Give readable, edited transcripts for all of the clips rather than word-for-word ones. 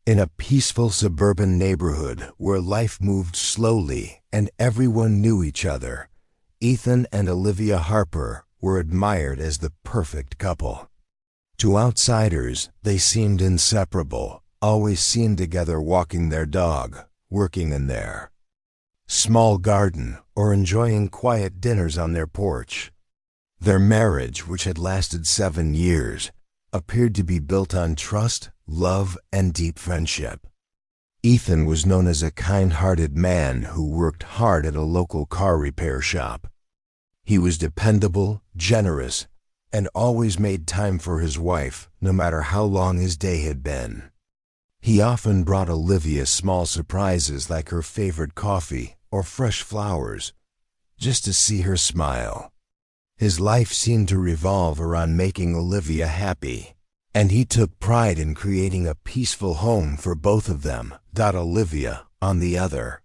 In a peaceful suburban neighborhood where life moved slowly and everyone knew each other, Ethan and Olivia Harper were admired as the perfect couple. To outsiders, they seemed inseparable, always seen together walking their dog, working in their small garden, or enjoying quiet dinners on their porch. Their marriage, which had lasted 7 years, appeared to be built on trust, love, and deep friendship. Ethan was known as a kind-hearted man who worked hard at a local car repair shop. He was dependable, generous, and always made time for his wife, no matter how long his day had been. He often brought Olivia small surprises like her favorite coffee or fresh flowers, just to see her smile. His life seemed to revolve around making Olivia happy, and he took pride in creating a peaceful home for both of them. Olivia, on the other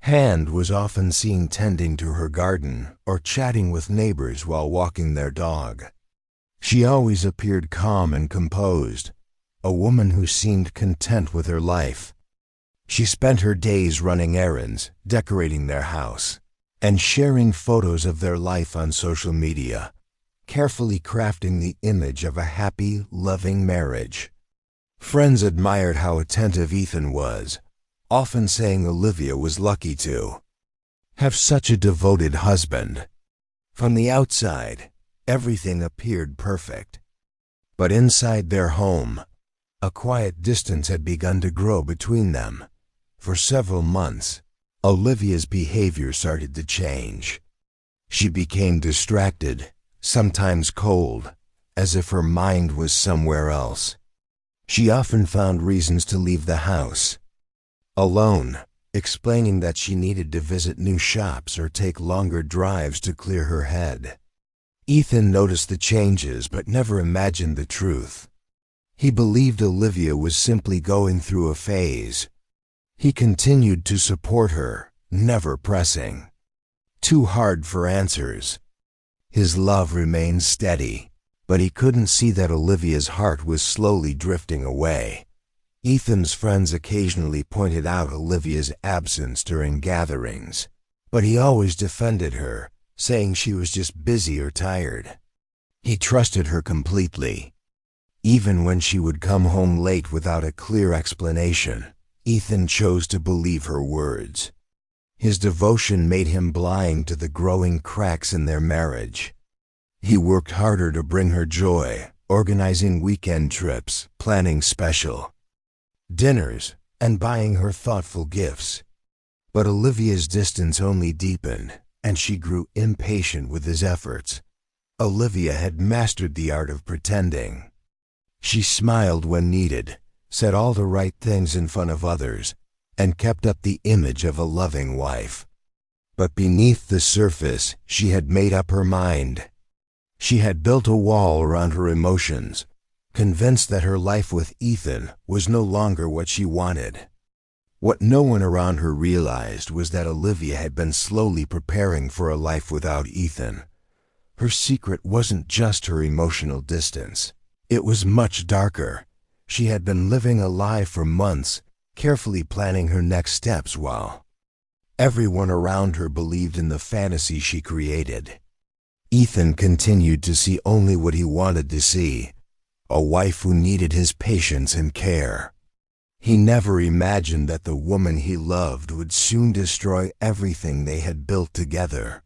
hand, was often seen tending to her garden or chatting with neighbors while walking their dog. She always appeared calm and composed, a woman who seemed content with her life. She spent her days running errands, decorating their house, and sharing photos of their life on social media, carefully crafting the image of a happy, loving marriage. Friends admired how attentive Ethan was, often saying Olivia was lucky to have such a devoted husband. From the outside, everything appeared perfect. But inside their home, a quiet distance had begun to grow between them. For several months, Olivia's behavior started to change. She became distracted, sometimes cold, as if her mind was somewhere else. She often found reasons to leave the house alone, explaining that she needed to visit new shops or take longer drives to clear her head. Ethan noticed the changes but never imagined the truth. He believed Olivia was simply going through a phase. He continued to support her, never pressing too hard for answers. His love remained steady, but he couldn't see that Olivia's heart was slowly drifting away. Ethan's friends occasionally pointed out Olivia's absence during gatherings, but he always defended her, saying she was just busy or tired. He trusted her completely. Even when she would come home late without a clear explanation, Ethan chose to believe her words. His devotion made him blind to the growing cracks in their marriage. He worked harder to bring her joy, organizing weekend trips, planning special dinners, and buying her thoughtful gifts. But Olivia's distance only deepened, and she grew impatient with his efforts. Olivia had mastered the art of pretending. She smiled when needed, said all the right things in front of others, and kept up the image of a loving wife. But beneath the surface, she had made up her mind. She had built a wall around her emotions, convinced that her life with Ethan was no longer what she wanted. What no one around her realized was that Olivia had been slowly preparing for a life without Ethan. Her secret wasn't just her emotional distance. It was much darker. She had been living a lie for months, carefully planning her next steps while everyone around her believed in the fantasy she created. Ethan continued to see only what he wanted to see, a wife who needed his patience and care. He never imagined that the woman he loved would soon destroy everything they had built together.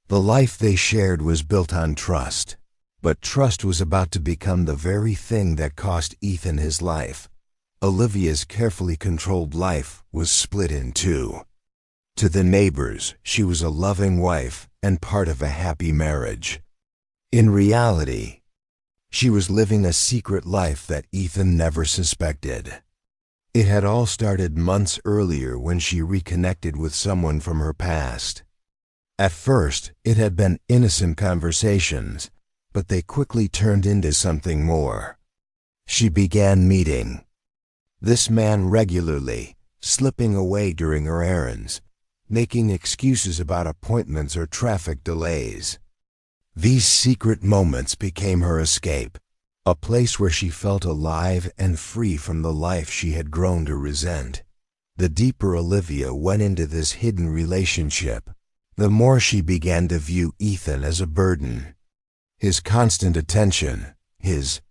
The life they shared was built on trust, but trust was about to become the very thing that cost Ethan his life. Olivia's carefully controlled life was split in two. To the neighbors, she was a loving wife and part of a happy marriage. In reality, she was living a secret life that Ethan never suspected. It had all started months earlier when she reconnected with someone from her past. At first, it had been innocent conversations, but they quickly turned into something more. She began meeting this man regularly, slipping away during her errands, making excuses about appointments or traffic delays. These secret moments became her escape, a place where she felt alive and free from the life she had grown to resent. The deeper Olivia went into this hidden relationship, the more she began to view Ethan as a burden. His constant attention, his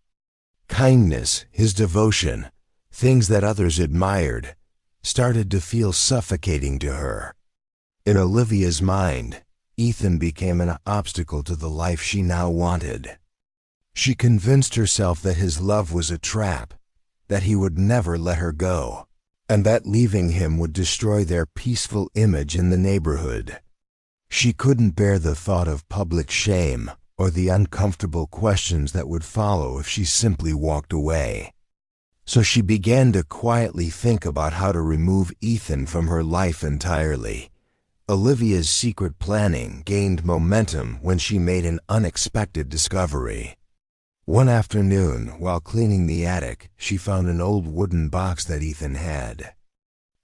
kindness, his devotion, things that others admired, started to feel suffocating to her. In Olivia's mind, Ethan became an obstacle to the life she now wanted. She convinced herself that his love was a trap, that he would never let her go, and that leaving him would destroy their peaceful image in the neighborhood. She couldn't bear the thought of public shame or the uncomfortable questions that would follow if she simply walked away. So she began to quietly think about how to remove Ethan from her life entirely. Olivia's secret planning gained momentum when she made an unexpected discovery. One afternoon, while cleaning the attic, she found an old wooden box that Ethan had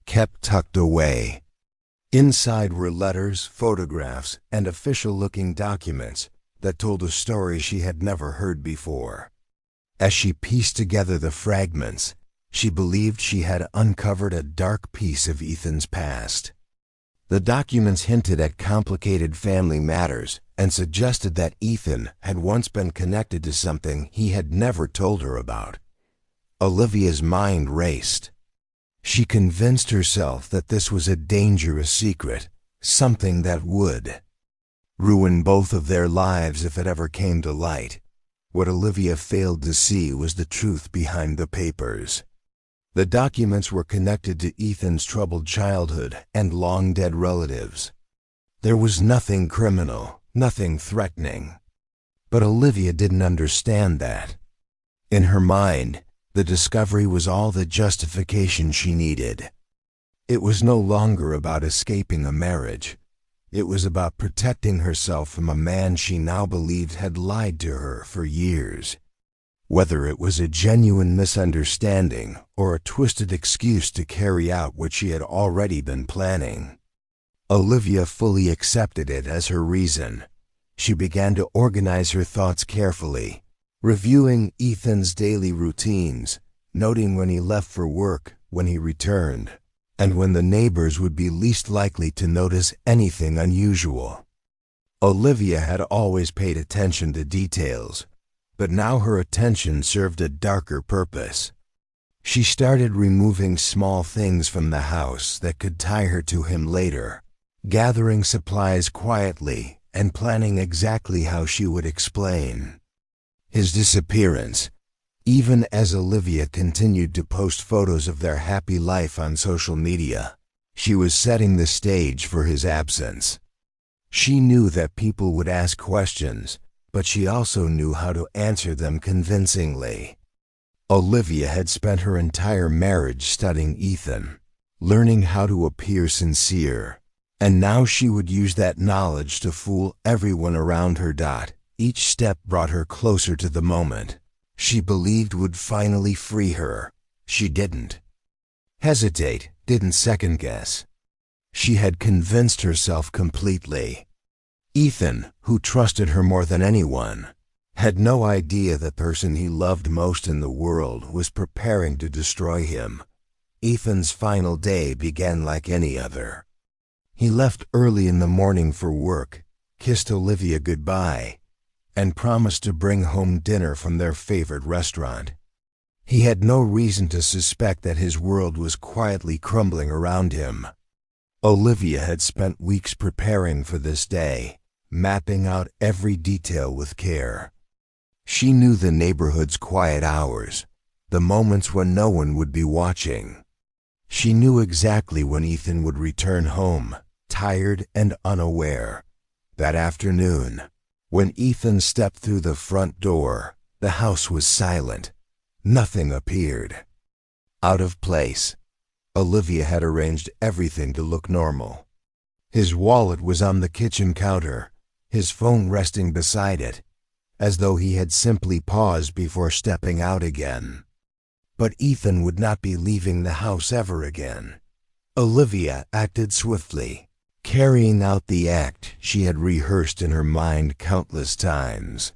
kept tucked away. Inside were letters, photographs, and official-looking documents that told a story she had never heard before. As she pieced together the fragments, she believed she had uncovered a dark piece of Ethan's past. The documents hinted at complicated family matters and suggested that Ethan had once been connected to something he had never told her about. Olivia's mind raced. She convinced herself that this was a dangerous secret, something that would ruin both of their lives if it ever came to light. What Olivia failed to see was the truth behind the papers. The documents were connected to Ethan's troubled childhood and long-dead relatives. There was nothing criminal, nothing threatening. But Olivia didn't understand that. In her mind, the discovery was all the justification she needed. It was no longer about escaping a marriage. It was about protecting herself from a man she now believed had lied to her for years. Whether it was a genuine misunderstanding or a twisted excuse to carry out what she had already been planning, Olivia fully accepted it as her reason. She began to organize her thoughts carefully, reviewing Ethan's daily routines, noting when he left for work, when he returned, and when the neighbors would be least likely to notice anything unusual. Olivia had always paid attention to details, but now her attention served a darker purpose. She started removing small things from the house that could tie her to him later, gathering supplies quietly and planning exactly how she would explain his disappearance. Even as Olivia continued to post photos of their happy life on social media, she was setting the stage for his absence. She knew that people would ask questions, but she also knew how to answer them convincingly. Olivia had spent her entire marriage studying Ethan, learning how to appear sincere, and now she would use that knowledge to fool everyone around her. Each step brought her closer to the moment she believed would finally free her. She didn't hesitate, didn't second-guess. She had convinced herself completely. Ethan, who trusted her more than anyone, had no idea the person he loved most in the world was preparing to destroy him. Ethan's final day began like any other. He left early in the morning for work, kissed Olivia goodbye, and promised to bring home dinner from their favorite restaurant. He had no reason to suspect that his world was quietly crumbling around him. Olivia had spent weeks preparing for this day, mapping out every detail with care. She knew the neighborhood's quiet hours, the moments when no one would be watching. She knew exactly when Ethan would return home, tired and unaware. That afternoon, when Ethan stepped through the front door, the house was silent. Nothing appeared out of place. Olivia had arranged everything to look normal. His wallet was on the kitchen counter, his phone resting beside it, as though he had simply paused before stepping out again. But Ethan would not be leaving the house ever again. Olivia acted swiftly, carrying out the act she had rehearsed in her mind countless times.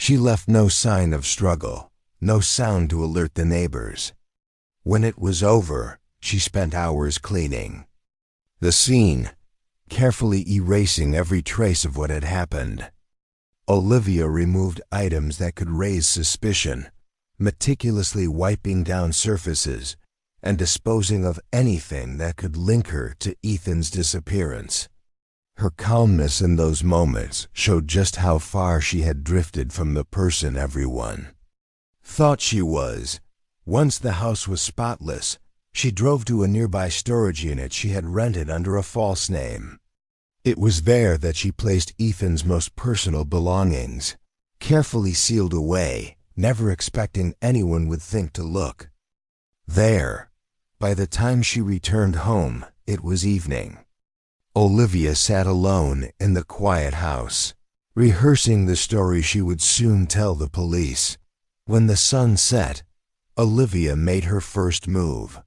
She left no sign of struggle, no sound to alert the neighbors. When it was over, she spent hours cleaning the scene, carefully erasing every trace of what had happened. Olivia removed items that could raise suspicion, meticulously wiping down surfaces and disposing of anything that could link her to Ethan's disappearance. Her calmness in those moments showed just how far she had drifted from the person everyone thought she was. Once the house was spotless, she drove to a nearby storage unit she had rented under a false name. It was there that she placed Ethan's most personal belongings, carefully sealed away, never expecting anyone would think to look. There, by the time she returned home, it was evening. Olivia sat alone in the quiet house, rehearsing the story she would soon tell the police. When the sun set, Olivia made her first move.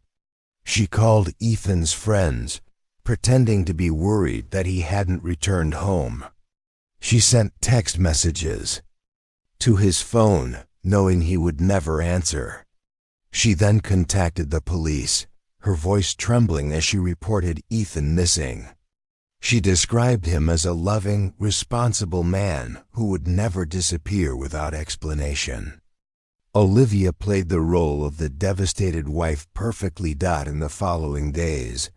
She called Ethan's friends, pretending to be worried that he hadn't returned home. She sent text messages to his phone, knowing he would never answer. She then contacted the police, her voice trembling as she reported Ethan missing. She described him as a loving, responsible man who would never disappear without explanation. Olivia played the role of the devastated wife perfectly. In the following days,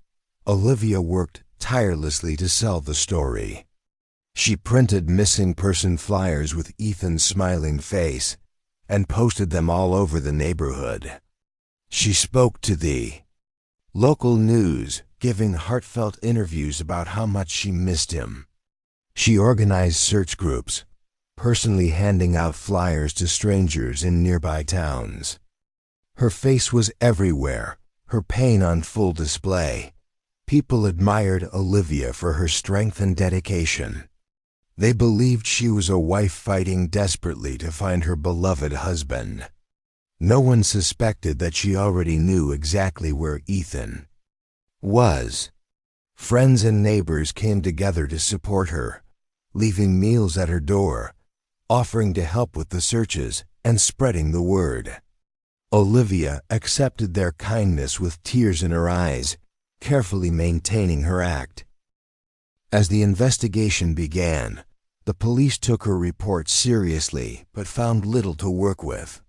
Olivia worked tirelessly to sell the story. She printed missing person flyers with Ethan's smiling face and posted them all over the neighborhood. She spoke to the local news, giving heartfelt interviews about how much she missed him. She organized search groups, personally handing out flyers to strangers in nearby towns. Her face was everywhere, her pain on full display. People admired Olivia for her strength and dedication. They believed she was a wife fighting desperately to find her beloved husband. No one suspected that she already knew exactly where Ethan was. Friends and neighbors came together to support her, leaving meals at her door, offering to help with the searches and spreading the word. Olivia accepted their kindness with tears in her eyes, carefully maintaining her act. As the investigation began, the police took her report seriously but found little to work with.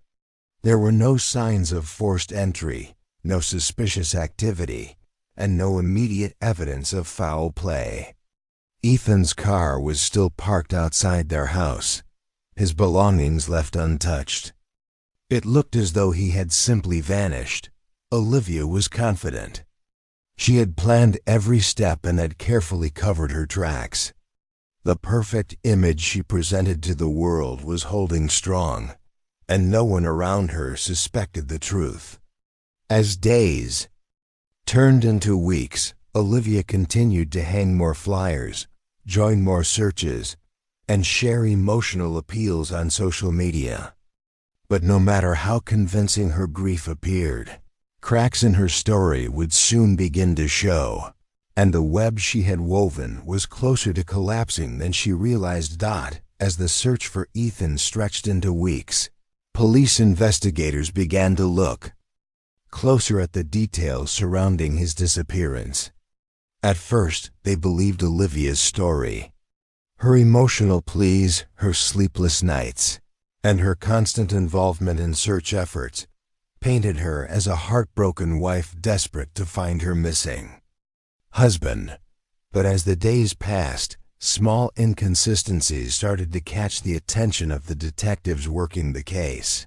There were no signs of forced entry, no suspicious activity, and no immediate evidence of foul play. Ethan's car was still parked outside their house, his belongings left untouched. It looked as though he had simply vanished. Olivia was confident. She had planned every step and had carefully covered her tracks. The perfect image she presented to the world was holding strong, and no one around her suspected the truth. As days turned into weeks, Olivia continued to hang more flyers, join more searches, and share emotional appeals on social media. But no matter how convincing her grief appeared, cracks in her story would soon begin to show, and the web she had woven was closer to collapsing than she realized. As the search for Ethan stretched into weeks, police investigators began to look closer at the details surrounding his disappearance. At first, they believed Olivia's story. Her emotional pleas, her sleepless nights, and her constant involvement in search efforts painted her as a heartbroken wife desperate to find her missing husband. But as the days passed, small inconsistencies started to catch the attention of the detectives working the case.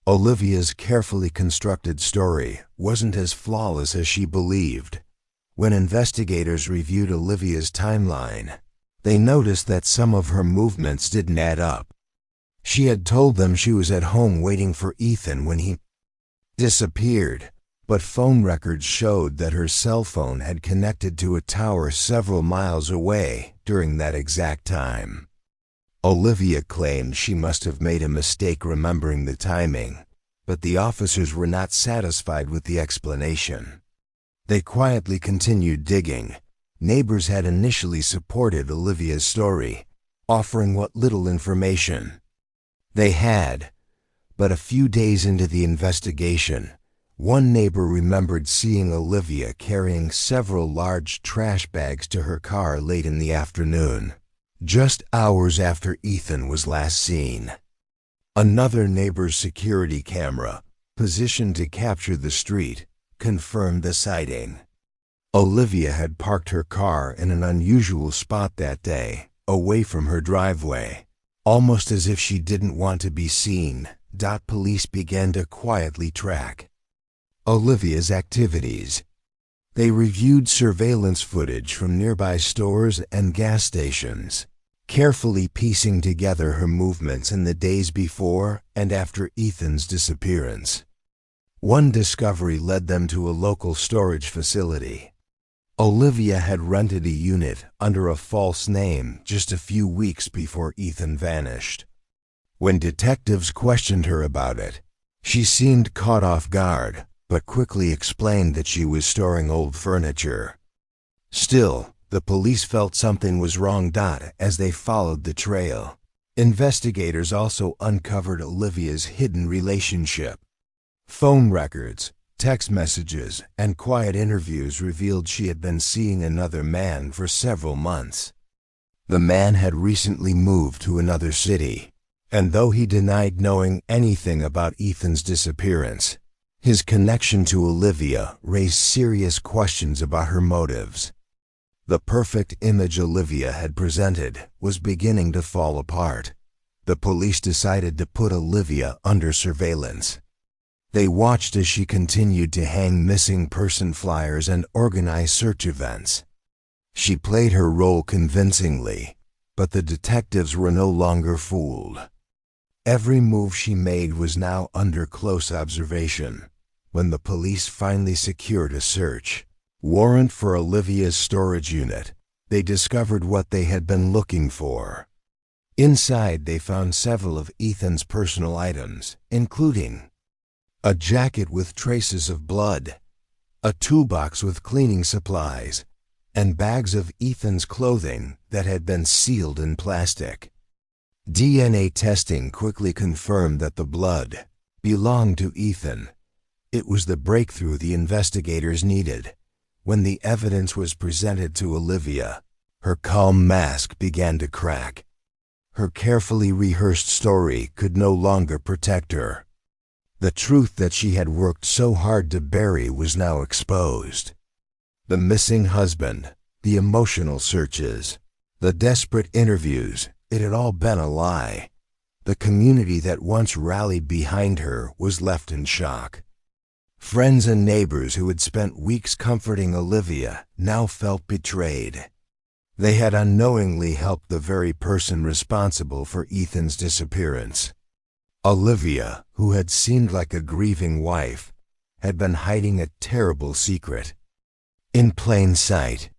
Olivia's carefully constructed story wasn't as flawless as she believed. When investigators reviewed Olivia's timeline, they noticed that some of her movements didn't add up. She had told them she was at home waiting for Ethan when he disappeared, but phone records showed that her cell phone had connected to a tower several miles away during that exact time. Olivia claimed she must have made a mistake remembering the timing, but the officers were not satisfied with the explanation. They quietly continued digging. Neighbors had initially supported Olivia's story, offering what little information They had, but a few days into the investigation, one neighbor remembered seeing Livye carrying several large trash bags to her car late in the afternoon, just hours after Ethan was last seen. Another neighbor's security camera, positioned to capture the street, confirmed the sighting. Livye had parked her car in an unusual spot that day, away from her driveway, almost as if she didn't want to be seen. Police began to quietly track Livye's activities. They reviewed surveillance footage from nearby stores and gas stations, carefully piecing together her movements in the days before and after Ethan's disappearance. One discovery led them to a local storage facility. Livye had rented a unit under a false name just a few weeks before Ethan vanished. When detectives questioned her about it, she seemed caught off guard, but quickly explained that she was storing old furniture. Still, the police felt something was wrong. As they followed the trail, investigators also uncovered Livye's hidden relationship. Phone records, text messages, and quiet interviews revealed she had been seeing another man for several months. The man had recently moved to another city, and though he denied knowing anything about Ethan's disappearance, his connection to Livye raised serious questions about her motives. The perfect image Livye had presented was beginning to fall apart. The police decided to put Livye under surveillance. They watched as she continued to hang missing person flyers and organize search events. She played her role convincingly, but the detectives were no longer fooled. Every move she made was now under close observation. When the police finally secured a search warrant for Livye's storage unit, they discovered what they had been looking for. Inside, they found several of Ethan's personal items, including a jacket with traces of blood, a toolbox with cleaning supplies, and bags of Ethan's clothing that had been sealed in plastic. DNA testing quickly confirmed that the blood belonged to Ethan. It was the breakthrough the investigators needed. When the evidence was presented to Livye, her calm mask began to crack. Her carefully rehearsed story could no longer protect her. The truth that she had worked so hard to bury was now exposed. The missing husband, the emotional searches, the desperate interviews, it had all been a lie. The community that once rallied behind her was left in shock. Friends and neighbors who had spent weeks comforting Livye now felt betrayed. They had unknowingly helped the very person responsible for Ethan's disappearance. Livye, who had seemed like a grieving wife, had been hiding a terrible secret. In plain sight,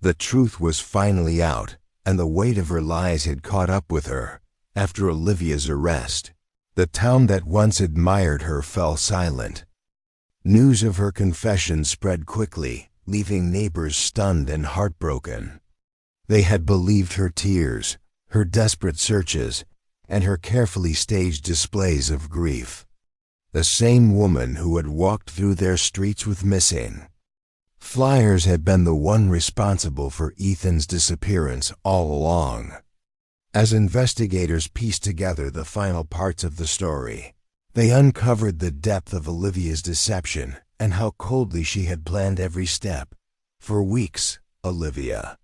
the truth was finally out, and the weight of her lies had caught up with her. After Livye's arrest, the town that once admired her fell silent. News of her confession spread quickly, leaving neighbors stunned and heartbroken. They had believed her tears, her desperate searches, and her carefully staged displays of grief. The same woman who had walked through their streets with missing flyers had been the one responsible for Ethan's disappearance all along. As investigators pieced together the final parts of the story, they uncovered the depth of Livye's deception and how coldly she had planned every step. For weeks, Livye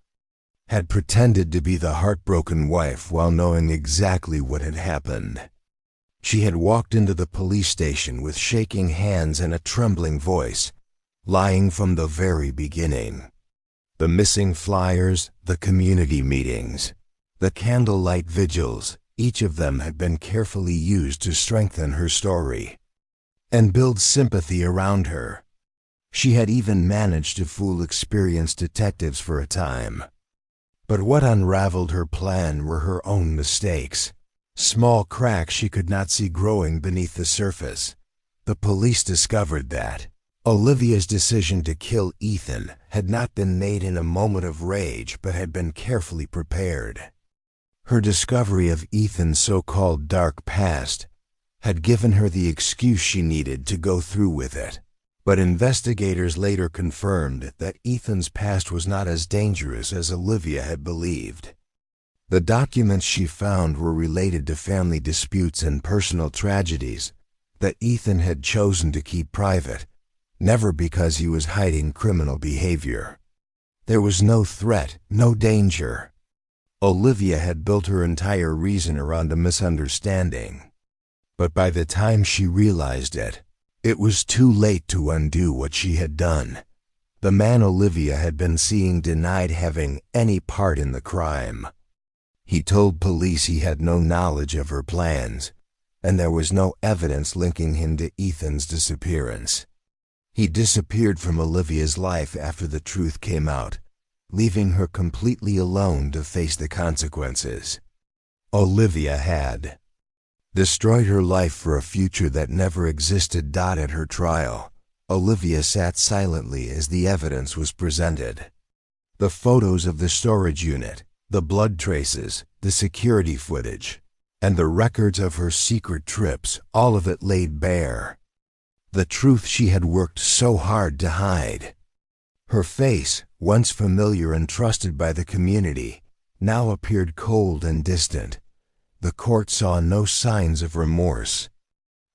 had pretended to be the heartbroken wife while knowing exactly what had happened. She had walked into the police station with shaking hands and a trembling voice, lying from the very beginning. The missing flyers, the community meetings, the candlelight vigils, each of them had been carefully used to strengthen her story and build sympathy around her. She had even managed to fool experienced detectives for a time. But what unraveled her plan were her own mistakes, small cracks she could not see growing beneath the surface. The police discovered that Livye's decision to kill Ethan had not been made in a moment of rage but had been carefully prepared. Her discovery of Ethan's so-called dark past had given her the excuse she needed to go through with it. But investigators later confirmed that Ethan's past was not as dangerous as Livye had believed. The documents she found were related to family disputes and personal tragedies that Ethan had chosen to keep private, never because he was hiding criminal behavior. There was no threat, no danger. Livye had built her entire reason around a misunderstanding. But by the time she realized it, it was too late to undo what she had done. The man Livye had been seeing denied having any part in the crime. He told police he had no knowledge of her plans, and there was no evidence linking him to Ethan's disappearance. He disappeared from Livye's life after the truth came out, leaving her completely alone to face the consequences. Livye had destroyed her life for a future that never existed. At her trial, Livye sat silently as the evidence was presented. The photos of the storage unit, the blood traces, the security footage, and the records of her secret trips, all of it laid bare. The truth she had worked so hard to hide. Her face, once familiar and trusted by the community, now appeared cold and distant. The court saw no signs of remorse.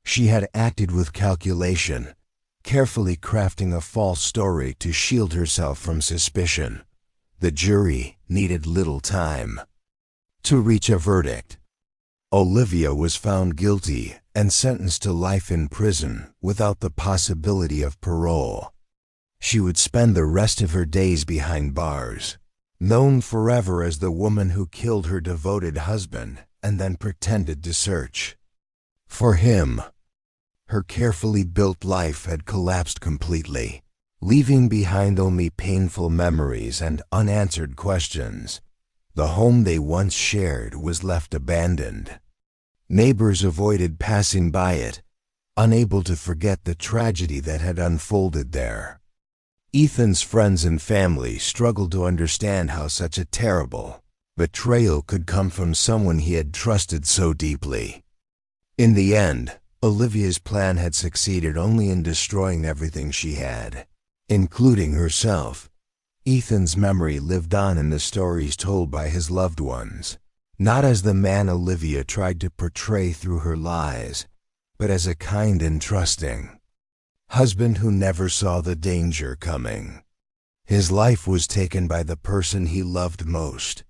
She had acted with calculation, carefully crafting a false story to shield herself from suspicion. The jury needed little time to reach a verdict. Livye was found guilty and sentenced to life in prison without the possibility of parole. She would spend the rest of her days behind bars, known forever as the woman who killed her devoted husband and then pretended to search for him. Her carefully built life had collapsed completely, leaving behind only painful memories and unanswered questions. The home they once shared was left abandoned. Neighbors avoided passing by it, unable to forget the tragedy that had unfolded there. Ethan's friends and family struggled to understand how such a terrible betrayal could come from someone he had trusted so deeply. In the end, Livye's plan had succeeded only in destroying everything she had, including herself. Ethan's memory lived on in the stories told by his loved ones, not as the man Livye tried to portray through her lies, but as a kind and trusting husband who never saw the danger coming. His life was taken by the person he loved most,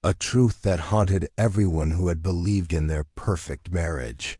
a truth that haunted everyone who had believed in their perfect marriage.